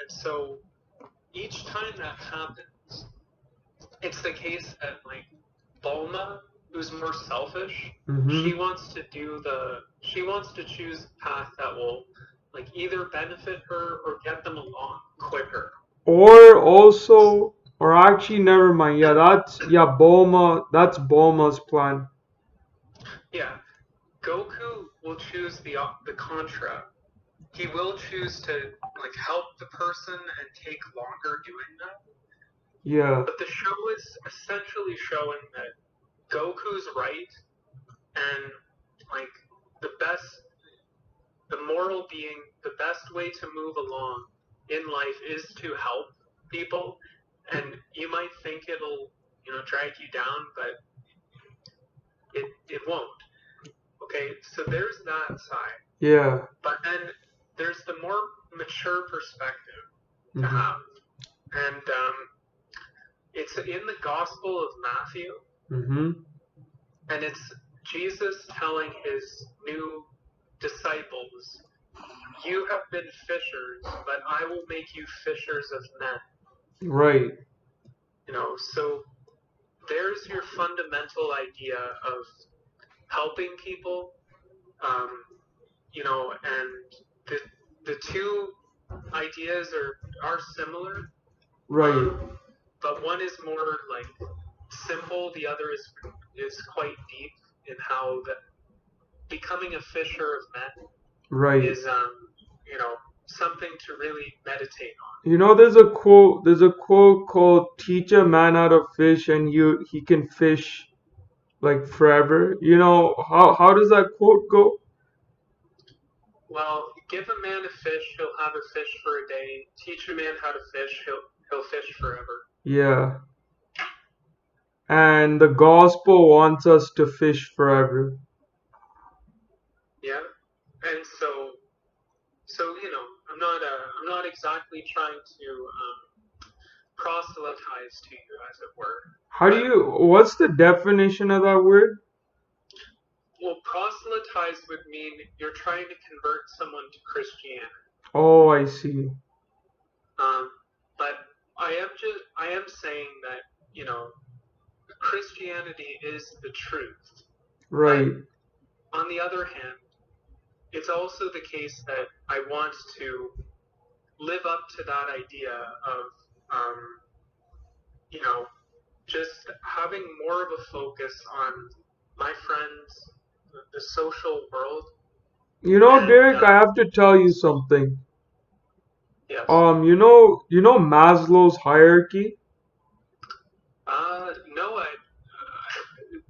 And so each time that happens, it's the case that like Bulma, who's more selfish, she wants to choose the path that will like either benefit her or get them along quicker. Or actually, never mind. Yeah, that's Bulma's plan. Yeah, Goku will choose the contra. He will choose to like help the person and take longer doing that. Yeah. But the show is essentially showing that Goku's right, and like the moral being, the best way to move along in life is to help people. And you might think it'll, drag you down, but it won't. Okay, so there's that side. Yeah. But then there's the more mature perspective to have. And it's in the Gospel of Matthew. And it's Jesus telling his new disciples, you have been fishers, but I will make you fishers of men. Right. So there's your fundamental idea of helping people, and the two ideas are similar. Right. But one is more like simple, the other is quite deep in how becoming a fisher of men Right. is something to really meditate on. There's a quote called "Teach a man how to fish, and he can fish like forever." How does that quote go? Well, give a man a fish, he'll have a fish for a day. Teach a man how to fish, he'll fish forever. Yeah. And the gospel wants us to fish forever. Yeah. And so I'm not exactly trying to proselytize to you, as it were. What's the definition of that word? Well, proselytize would mean you're trying to convert someone to Christianity. Oh, I see. But I am saying that, Christianity is the truth. Right. But on the other hand, it's also the case that I want to live up to that idea of, just having more of a focus on my friends, the social world. Derek, I have to tell you something. Yes. Maslow's hierarchy? No,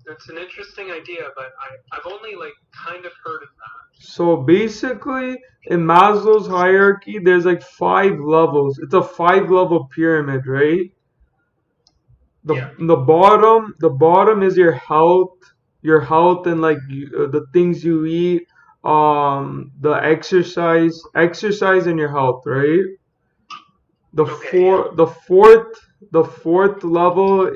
that's an interesting idea, but I've only kind of heard of that. So basically, in Maslow's hierarchy, there's 5 levels. It's a 5-level pyramid, right? The bottom is your health and the things you eat, the exercise and your health, right? The fourth level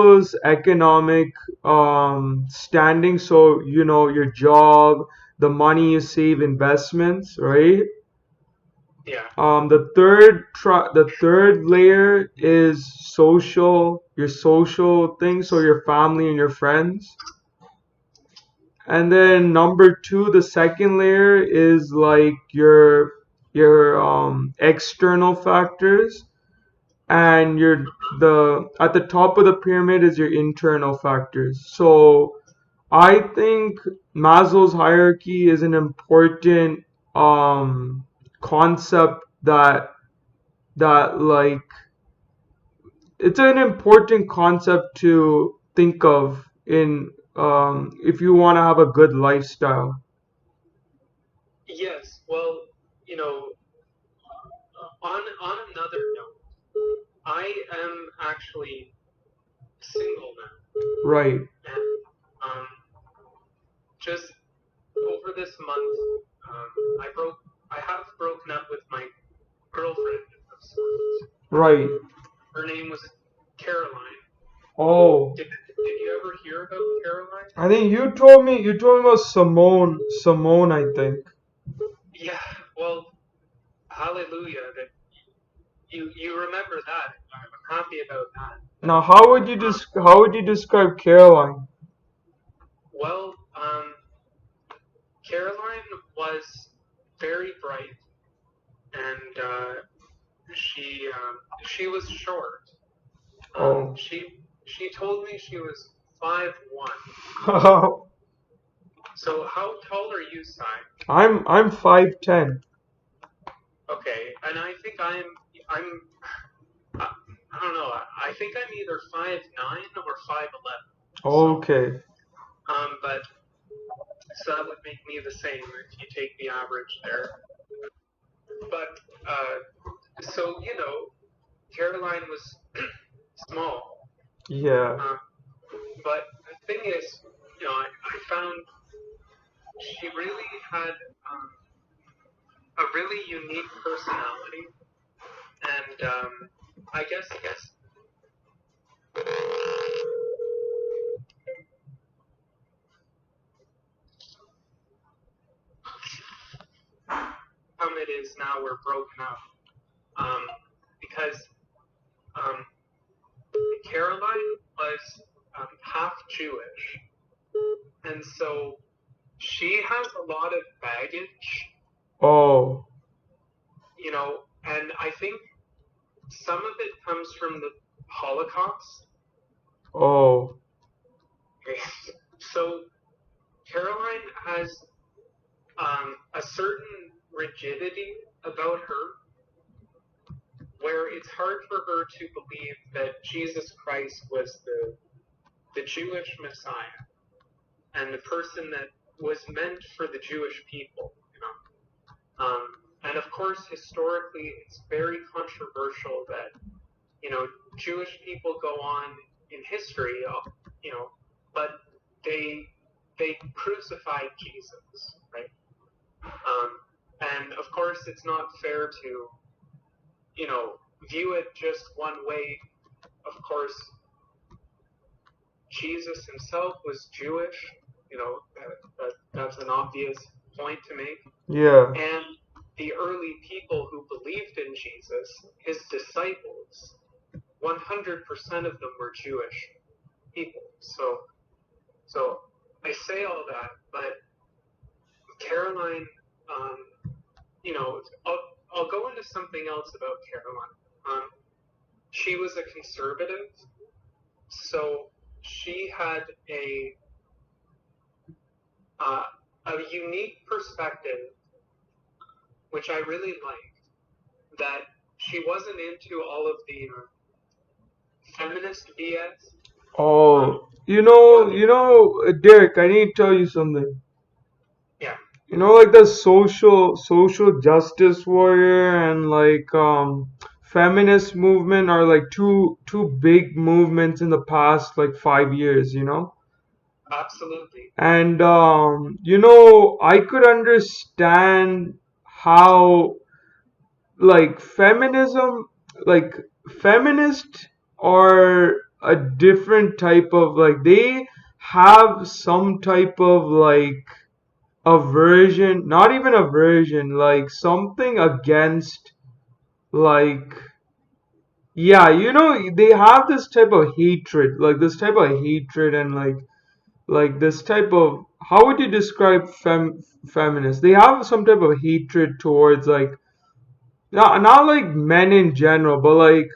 is economic standing, so your job, the money you save, investments, right? Yeah. The third layer is your social things, so your family and your friends. And then number 2, the second layer is your external factors, and at the top of the pyramid is your internal factors. So I think Maslow's hierarchy is an important concept that it's an important concept to think of in if you want to have a good lifestyle. Yes, well, on another note, I am actually single now. Right. And just over this month, I have broken up with my girlfriend of sorts. Right. Her name was Caroline. Oh. Did you ever hear about Caroline? I think you told me about Simone, I think. Yeah, well, hallelujah that you remember that. I'm happy about that. Now, how would you describe Caroline? Well, Caroline was very bright, and she was short. Oh. She told me she was 5'1". So how tall are you, Si? I'm 5'10". Okay, and I think I'm I don't know. I think I'm either 5'9" or 5'11". Okay. But so that would make me the same if you take the average there. But so Caroline was small. Yeah. But the thing is, I found she really had a really unique personality, and I guess it is now we're broken up, because um, Caroline was half Jewish, and so she has a lot of baggage, Oh. and I think some of it comes from the Holocaust. Oh. So Caroline has a certain rigidity about her where it's hard for her to believe that Jesus Christ was the Jewish Messiah and the person that was meant for the Jewish people. And of course, historically, it's very controversial that Jewish people go on in history, but they crucified Jesus, right? And of course, it's not fair to view it just one way. Of course, Jesus himself was Jewish. That's an obvious point to make. Yeah. And the early people who believed in Jesus, his disciples, 100% of them were Jewish people. So I say all that, but Caroline, I'll go into something else about Caroline. She was a conservative, so she had a unique perspective, which I really liked. That she wasn't into all of the feminist BS. Oh. Derek, I need to tell you something. Yeah. Like the social justice warrior and like feminist movement are like two big movements in the past like 5 years. Absolutely. And I could understand how like feminist are a different type of like they have some type of like aversion, not even aversion, like something against, like, yeah, they have this type of hatred, like this type of hatred, and like this type of, how would you describe feminists? They have some type of hatred towards like not like men in general, but like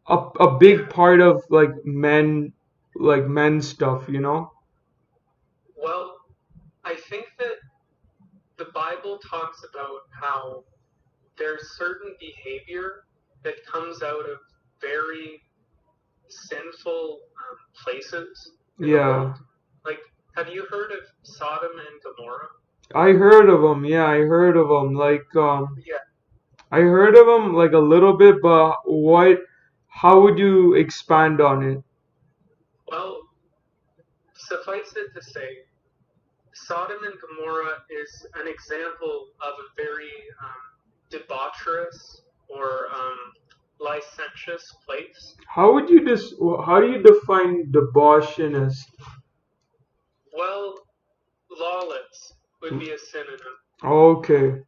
a big part of like men stuff. Well, I think that the Bible talks about how there's certain behavior that comes out of very sinful places in the world. Yeah. Like, have you heard of Sodom and Gomorrah? I heard of them. Yeah, I heard of them. Like, Yeah. I heard of them like a little bit, but how would you expand on it? Well, suffice it to say, Sodom and Gomorrah is an example of a very debaucherous or licentious place. How do you define debauchiness? Well, lawless would be a synonym. Okay.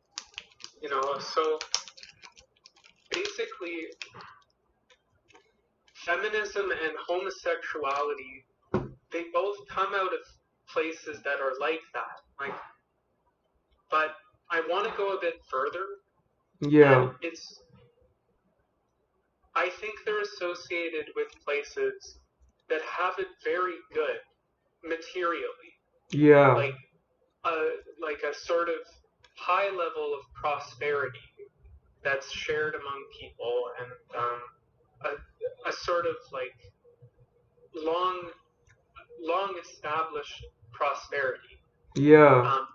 You know, so basically, feminism and homosexuality, they both come out of places that are like that. Like, but I want to go a bit further. Yeah. And I think they're associated with places that have it very good materially. Yeah. Like a sort of high level of prosperity that's shared among people, and a sort of like long established prosperity. Yeah.